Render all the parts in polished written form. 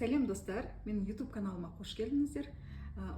Сәлем достар, менің YouTube каналыма қош келдіңіздер.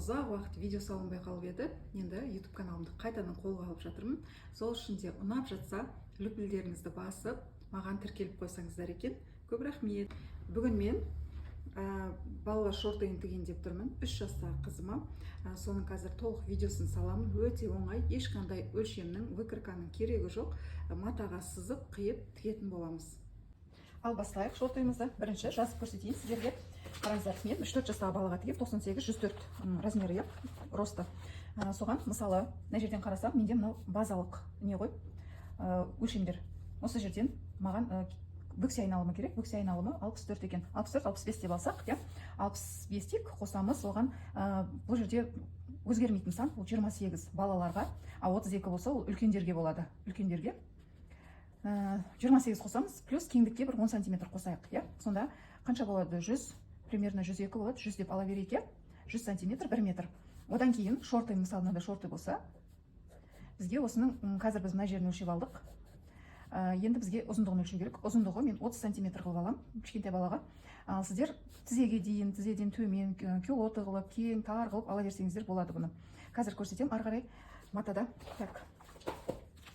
Ұзақ уақыт видео салынбай қалып еді. Енді YouTube каналымды қайтадан қолға алып жатырмын. Сол үшін де ұнап жатса, лүпілдеріңізді басып, маған тіркеліп қойсаңыздар екен. Көп рахмет. Бүгін мен балалар шортайын тігейін деп тұрмын. 3 жастағы қызыма. Соның қазір толық видеосын саламын. Өте оңай, ешқандай өлшемнің, выкройканың керегі жоқ. Матаға сызып, қиып тігетін боламыз. Ал бастайық шортайымызды. Бірінші жазып көрсетейін сіздерге. Қараңыздар, мен 3-4 жастағы балаға тігіп 98-104 размері росты. Соған мысалы, мына жерден қарасам, менде мынау базалық не ғой, өлшемдер. Осы жерден маған бүксе айналымы керек. Бүксе айналымы 64 екен. 64-65 деп алсақ, 65-тік қосамыз. Оған бұл жерде өзгермейтін сан, ол 28 балаларға, а 32 болса, ол үлкендерге болады. Үлкендерге 28 қосамыз, плюс кеңдікке бір 10 см қосайық. Сонда қанша болады? 100, примерно 102 болады. 100 деп ала берейік. 100 см, 1 метр. Одан кейін шорты, мысалы, мынада шорты болса, бізге осының, қазір біз мына жерін өлшеп алдық. Енді бізге ұзындығын өлшеу керек. Ұзындығы мен 30 см қылып алам, кішкентай балаға. Ал сіздер тізеге дейін, тізеден төмен, кюлоты қылып, кең, тар қылып ала берсеңіздер болады бұны. Қазір көрсетем, ары қарай матада.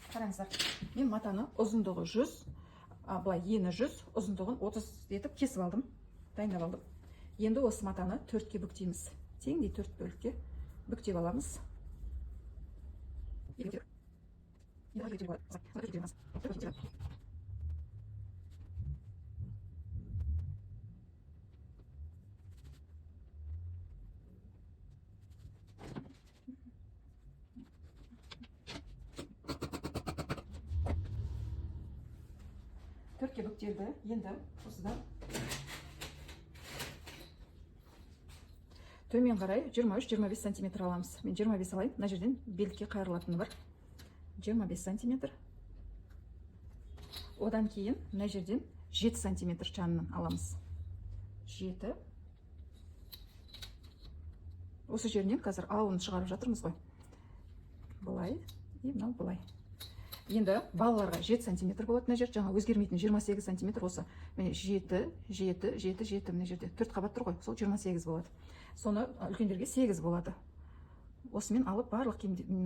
Қараңыздар, мен матаны ұзындығы 100, былай ені 100, ұзындығын 30 етіп кесіп алдым, дайындап алдым. Енді осы матаны 4-ке бүктейміз. Теңдей 4 бөлікке бүктеп аламыз. Төртке бүктелді. Енді осыдан төмен қарай 23-25 см аламыз. Мен 25 алайын. Мына жерден белдікке қайырылатыны бар. 25 см. Одан кейін мына жерден 7 см жанынан аламыз. 7. Осы жерінен қазір ауын шығарып жатырмыз ғой. Бұлай, и мынау бұлай. Енді балаларға 7 см болады мына жер, жаңа өзгермейтін 28 см осы. Міне 7, 7, 7, 7 мына жерде 4 қабат тұр ғой, сол 28 болады. Соны үлкендерге 8 болады. Осымен алып барлық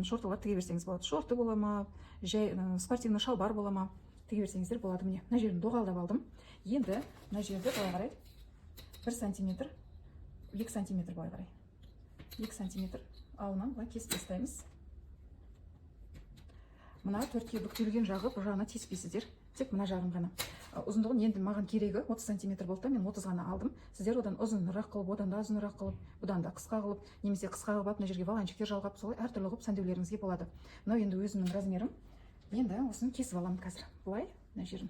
шортылар тіге берсеңіз болады. Шорты бола ма, жай спортивный шалбар бола ма, тіге берсеңіздер болады. Міне мына жерін доғалдап алдым. Енді мына жерді былай қарай 1 см, 2 см былай қарай. 2 см ауынан былай кесіп тастаймыз. Мына 4-ке бүктелген жағы бұл жағына тиіспейсіздер. Тек мына жағын ғана. Ұзындығын енді маған керегі 30 см болды, мен 30 ғана алдым. Сіздер одан ұзынырақ қылып, одан да ұзынырақ қылып, бұдан да қысқа қылып, немесе қысқа қылып, мына жерге валанчиктер жалғап, солай әртүрлі қылып сәндеулеріңізге болады. Мынау енді өзімнің размерім. Енді осыны кесіп аламын қазір. Бұлай, мына жерін.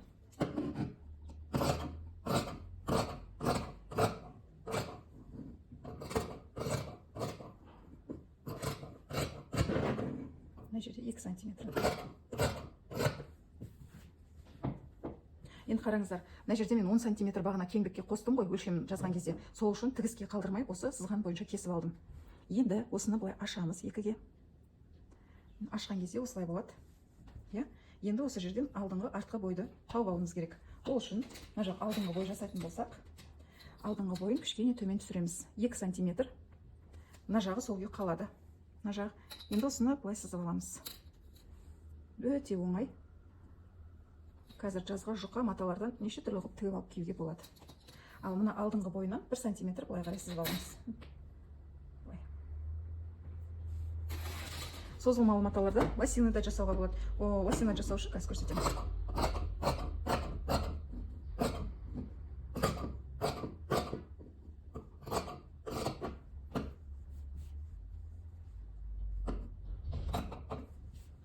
Мына жерде 2 см. Енді қараңыздар, мына жерде мен 10 см бағана кеңдікке қостым ғой, өлшемін жазған кезде. Сол үшін тігіске қалдырмай осы сызған бойынша кесіп алдым. Енді осыны былай ашамыз 2-ге. Ашқан кезде осылай болады. Енді осы жерден алдыңғы артқы бойды тауып алуымыз керек. Ол үшін мына жақ алдыңғы бой жасайтын болсақ, алдыңғы бойын кішкене төмен түсіреміз. 2 см. Мына жағы сол күйі қалады. Мына жағы. Енді осыны былай сызып аламыз. Өте оңай. Қазір жазға жұқа маталардан неше түрлі қылып тігіп алып киюге болады. Ал мына алдыңғы бойынан 1 см былай қарай сызып аламыз. Созылмалы маталардан лосины да жасауға болады. Лосины жасау үшін қазір көрсетемін.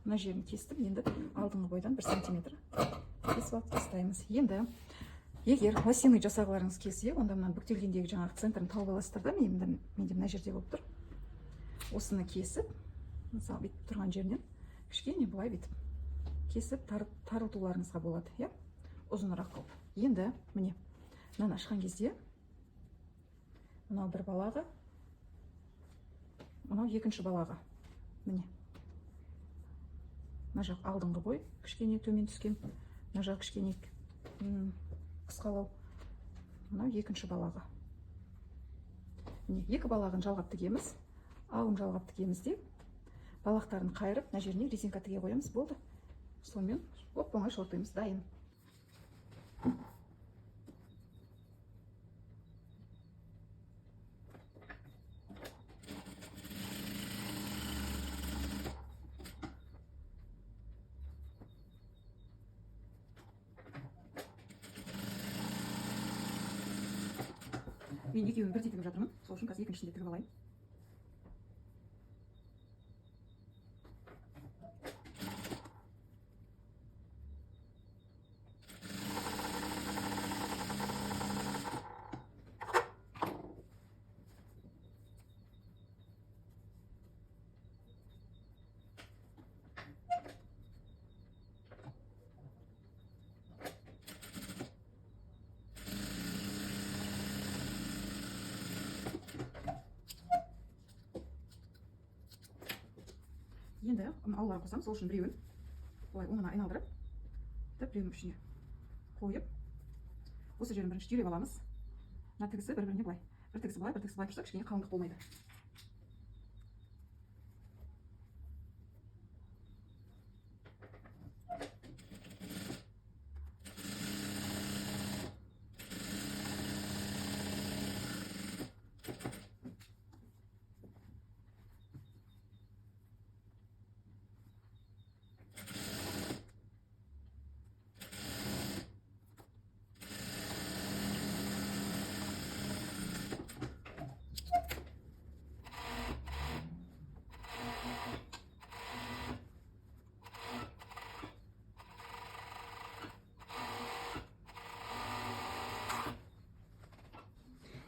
Мына жерін кестім, енді алдыңғы бойдан 1 см кесіп алып тастаймыз. Енді егер лосины жасағыларыңыз келсе, онда мына бүктелгендегі жаңағы центрін тауып аласыздар да, менде мына жерде болып тұр. Осыны кесіп, мысалы бүйтіп тұрған жерінен кішкене былай бүйтіп кесіп тарылтуларыңызға болады, ұзынырақ қылып. Енді міне мынаны ашқан кезде мынау бір балаға, мынау екінші балаға. Міне мына жақ алдыңғы бой кішкене төмен түскен, мына жақ кішкене қысқалау. Мынау екінші балаға. міне екі балағын жалғап тігеміз, ауын жалғап тігеміз де балақтарын қайырып мына жеріне резинка тіге қоямыз, болды. Сонымен оп-оңай шортимыз, дайын. Мен екеуін бірдей тігіп жатырмын, сол үшін қазір екіншісін де тігіп алайын. Енді ауларын қосамыз, сол үшін біреуін былай оңына айналдырып, біреуінің ішіне қойып, осы жерін бірінші түйреп аламыз. Мына тігісі бір-біріне былай, бір тігісі былай, бір тігісі былай тұрса, кішкене қалыңдық болмайды.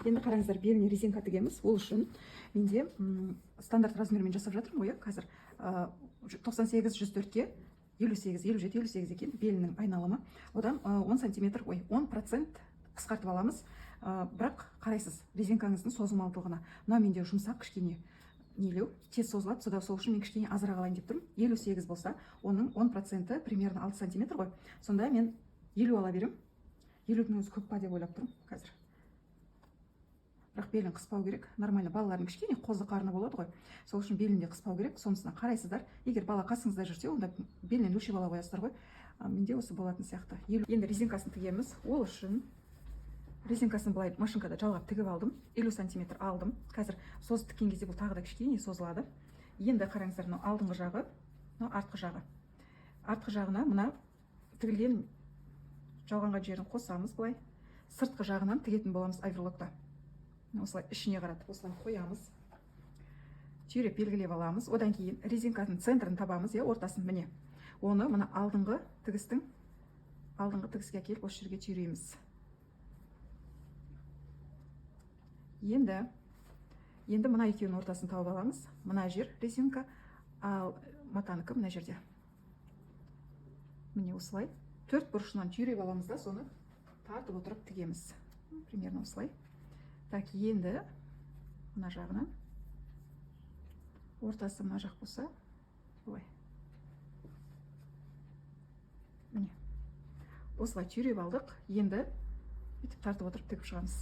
Енді қараңыздар, беліне резинка тігеміз. Ол үшін менде стандарт размермен жасап жатырмын ғой, қазір 98-104-ке 58-57-58 екен белінің айналымы. Одан 10 сантиметр, 10% қысқартып аламыз. Бірақ қарайсыз, резинкаңыздың созылмалдылығына. Мына менде жұмсақ, кішкене нелеу, тез созылады, сол үшін мен кішкене азырақ алайын деп тұрмын. 58 болса, оның 10% примерно 6 сантиметр ғой. Сонда мен 50 ала берем. 50-дің өзі көп па деп ойлап тұрмын қазір. Бірақ белін қыспау керек. Нормально балалардың кішкене қозы қарны болады ғой. Сол үшін белінде қыспау керек. Сонысына қарайсыздар. Егер бала қасыңызда жүрсе, онда белінен өлшеп ала қоясыздар ғой. Менде осы болатын сияқты. Енді резинкасын тігеміз. Ол үшін резинкасын былай машинкада жалғап тігіп алдым. 50 сантиметр алдым. Қазір созып тіккен кезде бұл тағы да кішкене созылады. Енді қараңыздар, мынау алдыңғы жағы, мынау артқы жағы. Артқы жағына мына тігілген жалғанған жерін қосамыз былай. Сыртқы жағынан тігетін боламыз оверлокта. Осылай ішіне қаратып, осылай қоямыз. Түйреп белгілеп аламыз. Одан кейін резинканың центрін табамыз, ортасын, міне. Оны мына алдыңғы тігістің, алдыңғы тігіске келіп, осы жерге түйреміз. Енді мына екеуінің ортасын тауып аламыз. Мына жер резинка, ал матаныкі мына жерде. Міне осылай. 4 бұрышынан түйреп аламыз да, соны тартып отырып тігеміз. Примерно осылай. Так, енді мына жағынан ортасы мына жақ болса, былай. Міне. Осылай түйреп алдық. Енді бүйтіп тартып отырып тігіп шығамыз.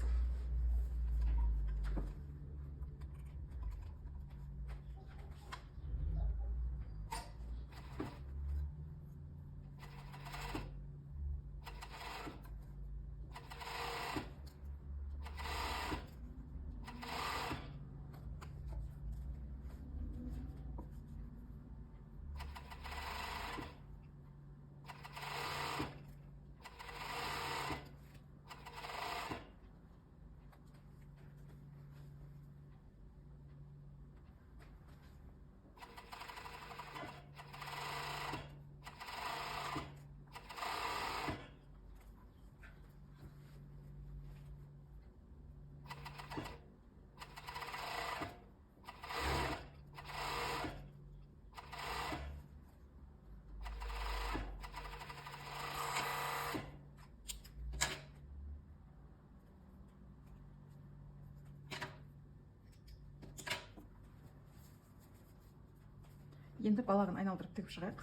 Енді балағын айналдырып тігіп шығайық.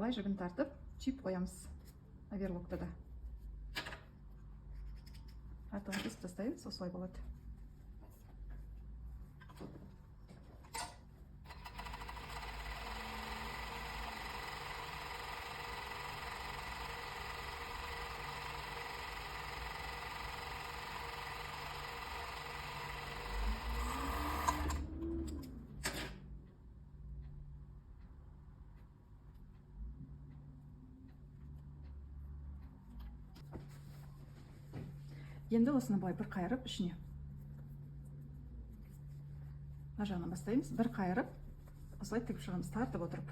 былай жібін тартып түйіп қоямыз оверлокта да. Артығын кесіп тастаймыз, осылай болады. Енді осыны былай бір қайырып ішіне. Мына жағынан бастаймыз. Бір қайырып, осылай тігіп шығамыз, тартып отырып.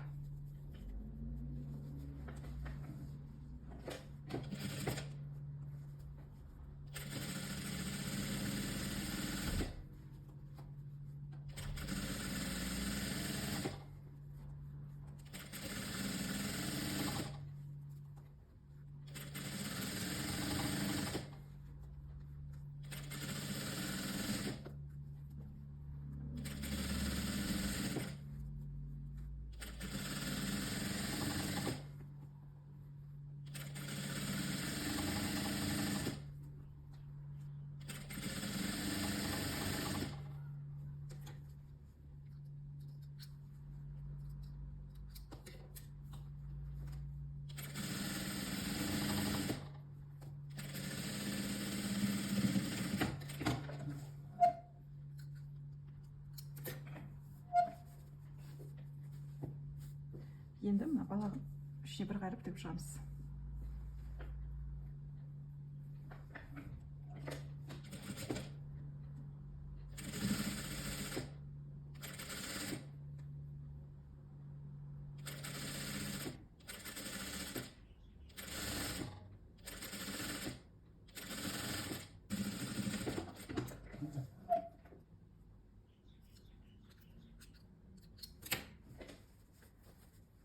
Енді мына балағын ішіне бір қайырып тігіп шығамыз.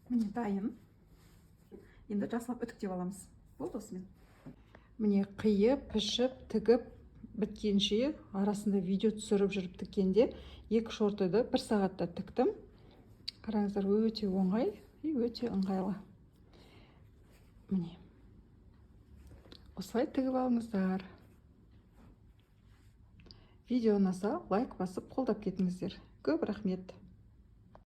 Міне дайын. Енді жақсылап үтіктеп аламыз. Болды осымен. Міне қиып, пішіп, тігіп біткенше, арасында видео түсіріп жүріп тіккенде 2 шортыды 1 сағатта тіктім. Қараңыздар, өте оңай и өте ыңғайлы. Міне. Осылай тігіп алыңыздар. Видео ұнаса, лайк басып қолдап кетіңіздер. Көп рахмет.